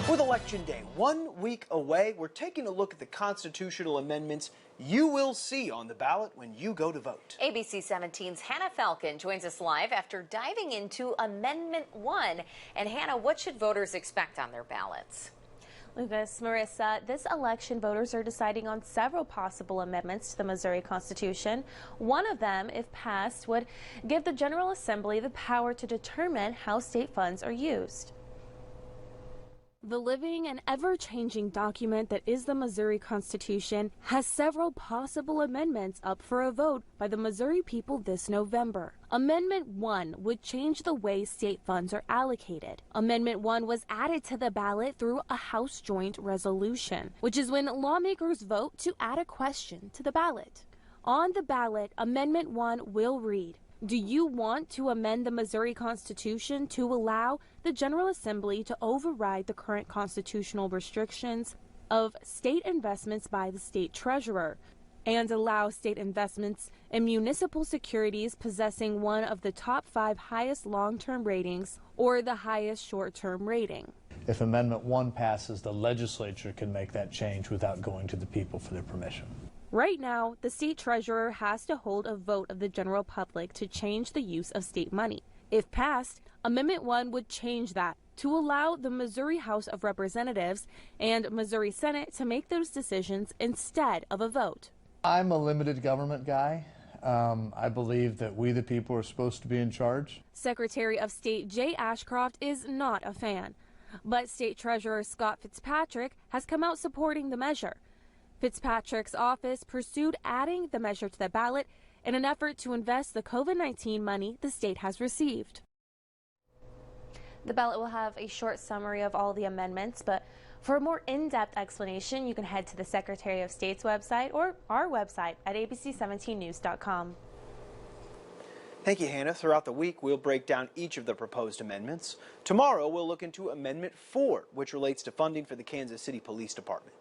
With Election Day 1 week away, we're taking a look at the constitutional amendments you will see on the ballot when you go to vote. ABC 17's Hannah Falcon joins us live after diving into Amendment 1. And Hannah, what should voters expect on their ballots? Lucas, Marissa, this election voters are deciding on several possible amendments to the Missouri Constitution. One of them, if passed, would give the General Assembly the power to determine how state funds are used. The living and ever-changing document that is the Missouri Constitution has several possible amendments up for a vote by the Missouri people this November. Amendment 1 would change the way state funds are allocated. Amendment 1 was added to the ballot through a House Joint Resolution, which is when lawmakers vote to add a question to the ballot. On the ballot, Amendment 1 will read, do you want to amend the Missouri Constitution to allow the General Assembly to override the current constitutional restrictions of state investments by the state treasurer and allow state investments in municipal securities possessing one of the top 5 highest long-term ratings or the highest short-term rating? If Amendment 1 passes, the legislature can make that change without going to the people for their permission. Right now, the state treasurer has to hold a vote of the general public to change the use of state money. If passed, Amendment 1 would change that to allow the Missouri House of Representatives and Missouri Senate to make those decisions instead of a vote. I'm a limited government guy. I believe that we the people are supposed to be in charge. Secretary of State Jay Ashcroft is not a fan, but State Treasurer Scott Fitzpatrick has come out supporting the measure. Fitzpatrick's office pursued adding the measure to the ballot in an effort to invest the COVID-19 money the state has received. The ballot will have a short summary of all the amendments, but for a more in-depth explanation, you can head to the Secretary of State's website or our website at abc17news.com. Thank you, Hannah. Throughout the week, we'll break down each of the proposed amendments. Tomorrow, we'll look into Amendment 4, which relates to funding for the Kansas City Police Department.